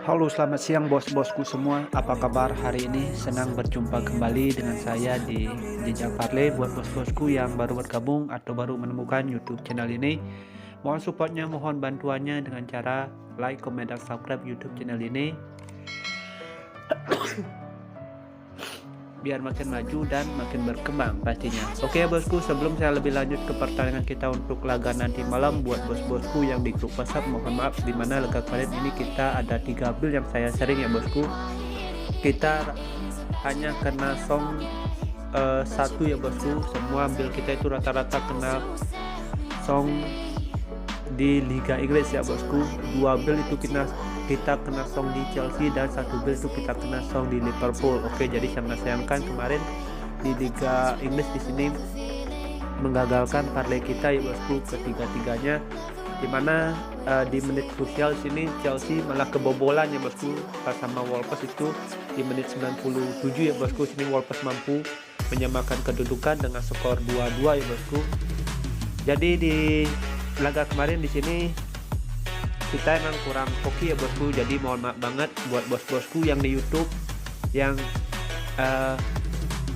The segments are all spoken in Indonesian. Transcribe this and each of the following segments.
Halo, selamat siang bos-bosku semua. Apa kabar hari ini? Senang berjumpa kembali dengan saya di Jejak Parley. Buat bos-bosku yang baru bergabung atau baru menemukan YouTube channel ini, mohon supportnya, mohon bantuannya dengan cara like, comment, dan subscribe YouTube channel ini biar makin maju dan makin berkembang pastinya. Oke bosku, sebelum saya lebih lanjut ke pertandingan kita untuk laga nanti malam, buat bos-bosku yang di grup WhatsApp, mohon maaf dimana laga kemarin ini kita ada 3 build yang saya sharing ya bosku. Kita hanya kena song satu ya bosku. Semua build kita itu rata-rata kena song di Liga Inggris ya bosku. 2 build itu kita kena song di Chelsea dan 1 build itu kita kena song di Liverpool. Oke, jadi sangat sayangkan kemarin di Liga Inggris di sini menggagalkan parlay kita ya bosku ketiga-tiganya, dimana di menit krusial sini Chelsea malah kebobolan ya bosku pas sama Wolves itu di menit 97 ya bosku. Sini Wolves mampu menyamakan kedudukan dengan skor 2-2 ya bosku. Jadi di laga kemarin di sini kita emang kurang hoki ya bosku, jadi mohon maaf banget buat bos-bosku yang di YouTube yang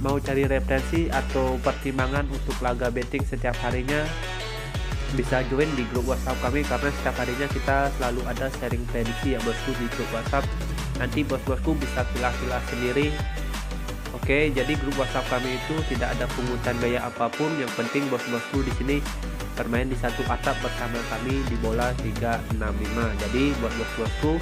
mau cari referensi atau pertimbangan untuk laga betting setiap harinya, bisa join di grup WhatsApp kami karena setiap harinya kita selalu ada sharing prediksi ya bosku di grup WhatsApp. Nanti bos-bosku bisa pilah-pilah sendiri. Oke, jadi grup WhatsApp kami itu tidak ada pungutan biaya apapun, yang penting bos-bosku di sini bermain di satu atap bersama kami di bola 365. Jadi buat bos-bosku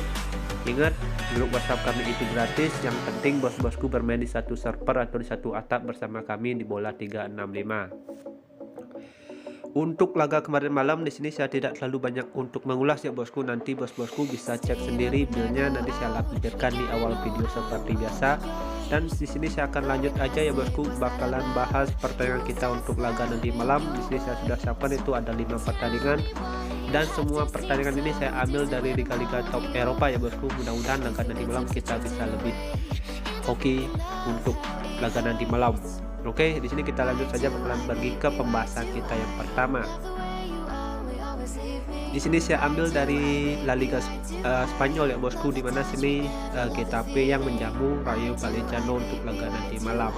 ingat, grup WhatsApp kami itu gratis, yang penting bos-bosku bermain di satu server atau di satu atap bersama kami di bola 365. Untuk laga kemarin malam di sini saya tidak terlalu banyak untuk mengulas ya bosku. Nanti bos-bosku bisa cek sendiri build-nya, nanti saya lampirkan di awal video seperti biasa. Dan di sini saya akan lanjut aja ya bosku, bakalan bahas pertandingan kita untuk laga nanti malam. Di sini saya sudah siapkan itu ada 5 pertandingan dan semua pertandingan ini saya ambil dari liga-liga top Eropa ya bosku. Mudah-mudahan laga nanti malam kita bisa lebih hoki untuk laga nanti malam. Oke, di sini kita lanjut saja, bakalan pergi ke pembahasan kita yang pertama. Di sini saya ambil dari La Liga Spanyol ya bosku, di mana sini Getafe yang menjamu Rayo Vallecano untuk laga nanti malam.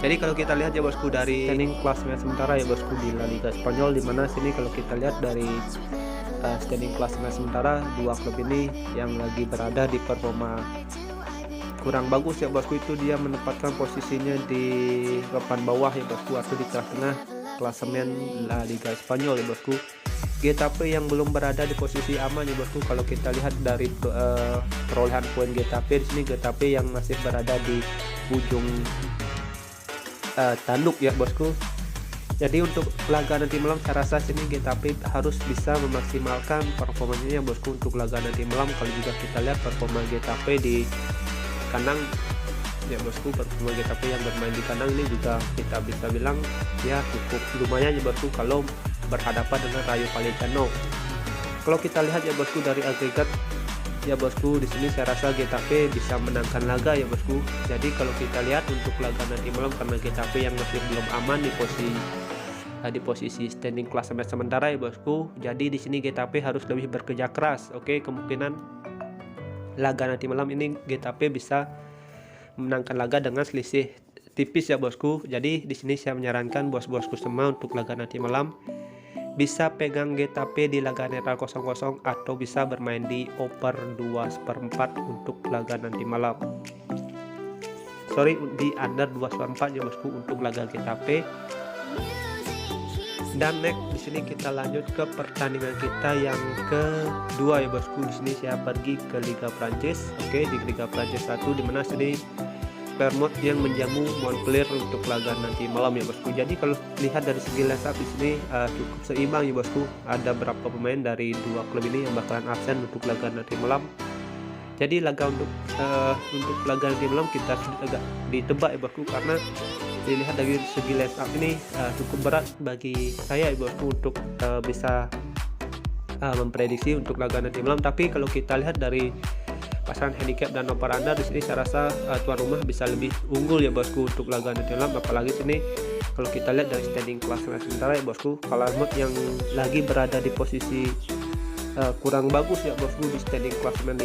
Jadi kalau kita lihat ya bosku dari standing klasemen sementara ya bosku di La Liga Spanyol, di mana sini kalau kita lihat dari standing klasemen sementara, dua klub ini yang lagi berada di performa kurang bagus ya bosku, itu dia menempatkan posisinya di papan bawah ya bosku atau di tengah-tengah klasemen La Liga Spanyol ya bosku. Getafe yang belum berada di posisi aman ya bosku. Kalau kita lihat dari perolehan poin Getafe, di sini Getafe yang masih berada di ujung tanduk ya bosku. Jadi untuk laga nanti malam saya rasa sini Getafe harus bisa memaksimalkan performanya ya bosku untuk laga nanti malam. Kalau juga kita lihat performa Getafe di kandang ya bosku, performa Getafe yang bermain di kandang ini juga kita bisa bilang ya cukup lumayan ya bosku kalau berhadapan dengan Rayo Vallecano. Kalau kita lihat ya bosku dari agregat ya bosku, di sini saya rasa Getafe bisa menangkan laga ya bosku. Jadi kalau kita lihat untuk laga nanti malam, karena Getafe yang masih belum aman di posisi standing klasemen sementara ya bosku, jadi di sini Getafe harus lebih bekerja keras. Oke, kemungkinan laga nanti malam ini Getafe bisa menangkan laga dengan selisih tipis ya bosku. Jadi di sini saya menyarankan bos-bosku semua untuk laga nanti malam bisa pegang Getafe di laga netral 0-0 atau bisa bermain di over 2/4 untuk laga nanti malam. Sorry, di under 2/4 ya bosku untuk laga Getafe. Dan next di sini kita lanjut ke pertandingan kita yang kedua ya bosku. Di sini saya pergi ke Liga Prancis. Oke, di Liga Prancis 1, di mana sini Clermont yang menjamu Montpellier untuk laga nanti malam ya bosku. Jadi kalau lihat dari segi line up di sini cukup seimbang ya bosku. Ada beberapa pemain dari dua klub ini yang bakalan absen untuk laga nanti malam. Jadi laga untuk laga nanti malam kita agak ditebak ya bosku, karena dilihat dari segi line up ini cukup berat bagi saya ya bosku untuk bisa memprediksi untuk laga nanti malam. Tapi kalau kita lihat dari pasangan handicap dan over under, di sini saya rasa tuan rumah bisa lebih unggul ya bosku untuk laga nanti malam. Apalagi sini kalau kita lihat dari standing kelas sementara ya bosku, Clermont yang lagi berada di posisi kurang bagus ya bosku di standing klasemen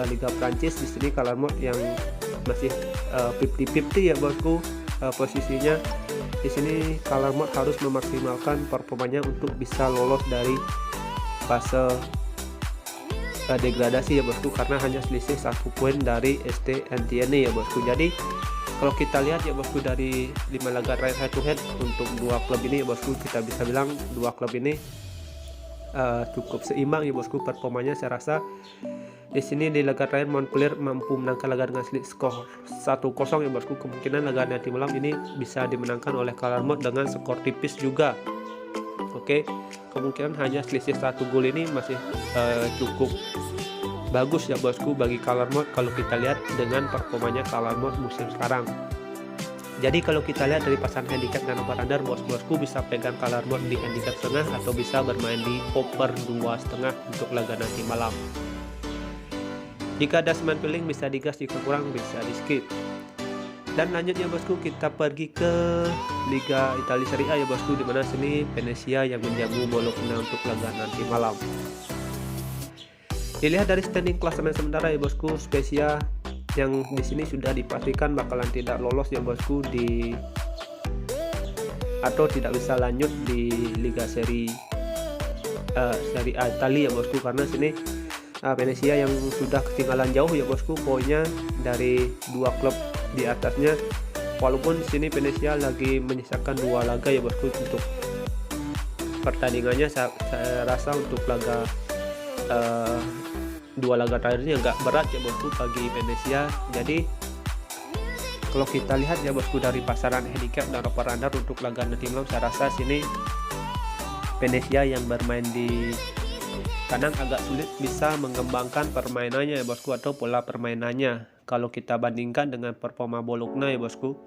Liga Prancis. Di sini color mode yang masih 50-50 ya bosku posisinya. Di sini color mode harus memaksimalkan performanya untuk bisa lolos dari fase degradasi ya bosku, karena hanya selisih 1 poin dari ST Etienne ya bosku. Jadi kalau kita lihat ya bosku dari 5 laga terakhir head to head untuk dua klub ini ya bosku, kita bisa bilang dua klub ini cukup seimbang ya bosku performanya. Saya rasa di sini di laga terakhir Montpellier mampu menangkan laga dengan skor 1-0 ya bosku. Kemungkinan laga nanti malam ini bisa dimenangkan oleh color mode dengan skor tipis juga. Oke, kemungkinan hanya selisih 1 gol ini masih cukup bagus ya bosku bagi color mode kalau kita lihat dengan performanya color mode musim sekarang. Jadi kalau kita lihat dari pasangan handicap dan over under, bosku bisa pegang color mode di handicap setengah atau bisa bermain di over 2,5 untuk laga nanti malam. Jika ada semen feeling bisa digas, jika kurang bisa di skip. Dan lanjutnya bosku kita pergi ke Liga Italia Serie A ya bosku, dimana sini Venezia yang menjamu Bologna untuk laga nanti malam. Dilihat dari standing klasemen sementara ya bosku, Spezia yang di sini sudah dipastikan bakalan tidak lolos ya bosku atau tidak bisa lanjut di Liga Serie A Italia ya bosku, karena sini Venezia yang sudah ketinggalan jauh ya bosku poinnya dari dua klub di atasnya. Walaupun sini Venezia lagi menyisakan 2 laga ya bosku untuk pertandingannya, saya rasa untuk laga 2 laga terakhirnya agak berat ya bosku bagi Venezia. Jadi kalau kita lihat ya bosku dari pasaran handicap dan over under untuk laga nanti malam, saya rasa sini Venezia yang bermain di kandang agak sulit bisa mengembangkan permainannya ya bosku atau pola permainannya kalau kita bandingkan dengan performa Bologna ya bosku.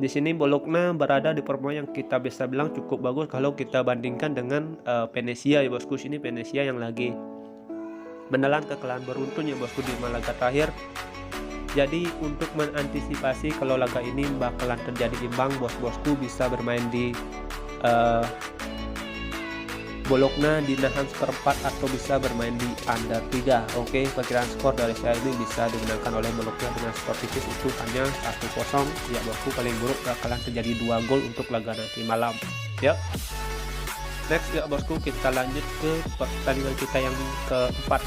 Di sini Bologna berada di performa yang kita bisa bilang cukup bagus kalau kita bandingkan dengan Venezia ya bosku. Sini Venezia yang lagi menelan kekalahan beruntun ya bosku di laga terakhir. Jadi untuk mengantisipasi kalau laga ini bakalan terjadi imbang, bosku bisa bermain di Bologna di nahan seperempat atau bisa bermain di under 3. Oke, perkiraan skor dari saya ini bisa dimenangkan oleh Bologna dengan skor tipis itu hanya 1-0 ya bosku. Paling buruk bakalan terjadi 2 gol untuk laga nanti malam ya. Next ya bosku, kita lanjut ke pertandingan kita yang keempat.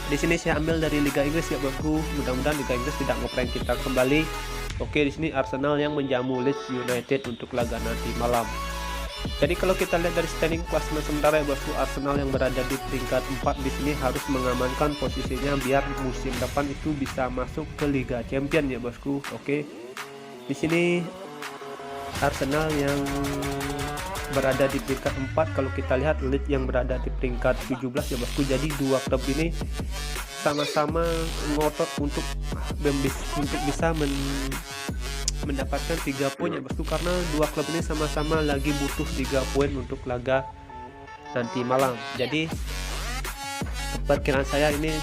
Di sini saya ambil dari Liga Inggris ya bosku. Mudah-mudahan Liga Inggris tidak ngeprank kita kembali. Oke, di sini Arsenal yang menjamu Leeds United untuk laga nanti malam. Jadi kalau kita lihat dari standing klasemen sementara ya bosku, Arsenal yang berada di peringkat 4 di sini harus mengamankan posisinya biar musim depan itu bisa masuk ke Liga Champion ya bosku. Oke. Di sini Arsenal yang berada di peringkat 4, kalau kita lihat Leeds yang berada di peringkat 17 ya bosku. Jadi dua klub ini sama-sama ngotot untuk bisa mendapatkan 3 poin ya bosku, karena dua klub ini sama-sama lagi butuh 3 poin untuk laga nanti malam. Jadi perkiraan saya ini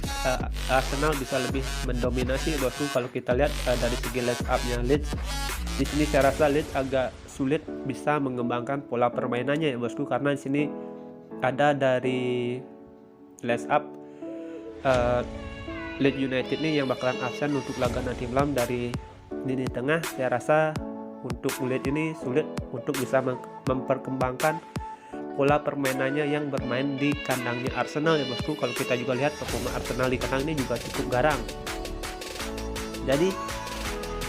Arsenal bisa lebih mendominasi ya bosku. Kalau kita lihat dari segi line up-nya Leeds, di sini saya rasa Leeds agak sulit bisa mengembangkan pola permainannya ya bosku, karena di sini ada dari line up Leeds United ini yang bakalan absen untuk laga nanti malam. Dari lini tengah saya rasa untuk Leeds ini sulit untuk bisa memperkembangkan pola permainannya yang bermain di kandangnya Arsenal ya bosku. Kalau kita juga lihat performa Arsenal di kandang ini juga cukup garang. Jadi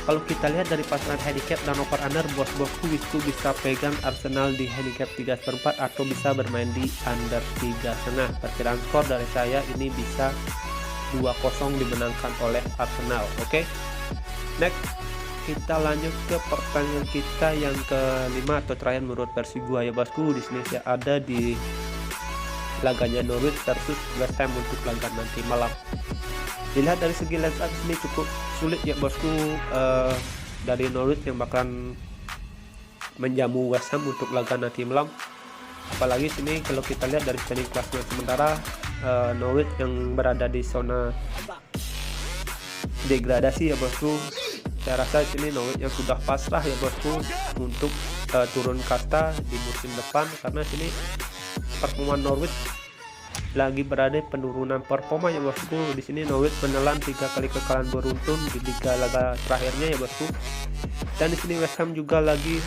kalau kita lihat dari pasangan handicap dan over under, bosku itu bisa pegang Arsenal di handicap 3/4 atau bisa bermain di under 3,5. Perkiraan skor dari saya ini bisa 2-0 dimenangkan oleh Arsenal. Oke. Next, kita lanjut ke pertandingan kita yang kelima atau terakhir menurut versi gua ya bosku. Di sini saya ada di laganya Norwich versus West Ham untuk laga nanti malam. Dilihat dari segi line up ini cukup sulit ya bosku, dari Norwich yang bakalan menjamu West Ham untuk laga nanti malam. Apalagi sini kalau kita lihat dari standing klasemen sementara, Norwich yang berada di zona degradasi ya bosku. Saya rasa sini Norwich yang sudah pasrah ya bosku untuk turun kasta di musim depan, karena sini performa Norwich lagi berada penurunan performa ya bosku. Di sini Norwich menelan 3 kali kekalahan beruntun di 3 laga terakhirnya ya bosku. Dan di sini West Ham juga lagi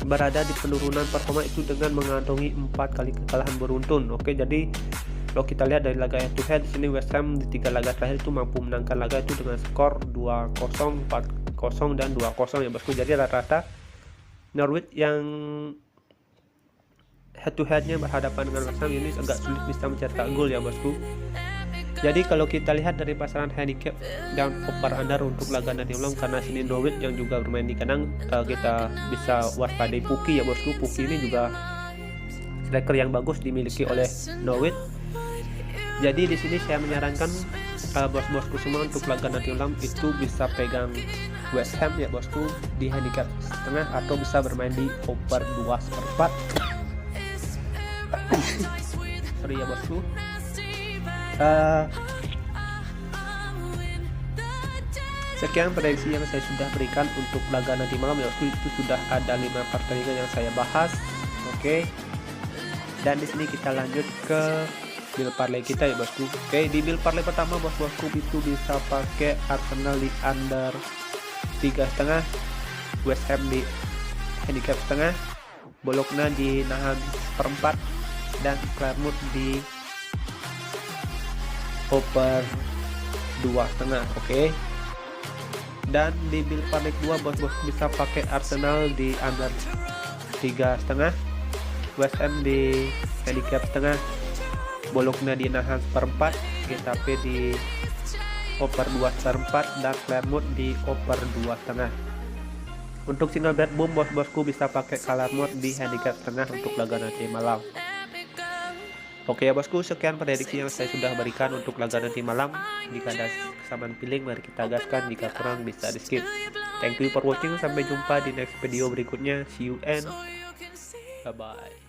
berada di penurunan performa itu dengan mengantongi 4 kali kekalahan beruntun. Oke, jadi kalau kita lihat dari laga head to head, di sini West Ham di 3 laga terakhir itu mampu menangkan laga itu dengan skor 2-0, 4-0 dan 2-0 ya bosku. Jadi rata-rata Norwich yang head to headnya berhadapan dengan West Ham ini agak sulit bisa mencetak gol ya bosku. Jadi kalau kita lihat dari pasaran handicap dan over under untuk laga nanti malam, karena sini Norwich yang juga bermain di kandang, kita bisa waspadai Pukki ya bosku. Pukki ini juga striker yang bagus dimiliki oleh Norwich. Jadi di sini saya menyarankan bos-bosku semua untuk laga nanti malam itu bisa pegang West Ham ya bosku di handicap setengah, atau bisa bermain di over 2/4. Sorry ya bosku. Sekian prediksi yang saya sudah berikan untuk laga nanti malam ya bosku. Itu sudah ada 5 pertandingan yang saya bahas. Oke. Dan di sini kita lanjut ke bill parlay kita ya bosku. Oke, di bill parlay pertama bosku itu bisa pakai Arsenal di under 3,5, West Ham di handicap setengah, Bologna di nahan seperempat, dan Clermont di over 2,5. Oke. Dan di bill parlay 2 bosku bisa pakai Arsenal di under 3,5, West Ham di handicap setengah, Bologna di nahan seperempat, Getafe di over 2/4, dan Clermont di over 2,5. Untuk single bet boom bosku bisa pakai Clermont di handicap setengah untuk laga nanti malam. Oke ya bosku, sekian prediksi yang saya sudah berikan untuk laga nanti malam. Jika ada kesamaan feeling mari kita gaskan, jika kurang bisa di skip. Thank you for watching, sampai jumpa di next video berikutnya. See you and bye bye.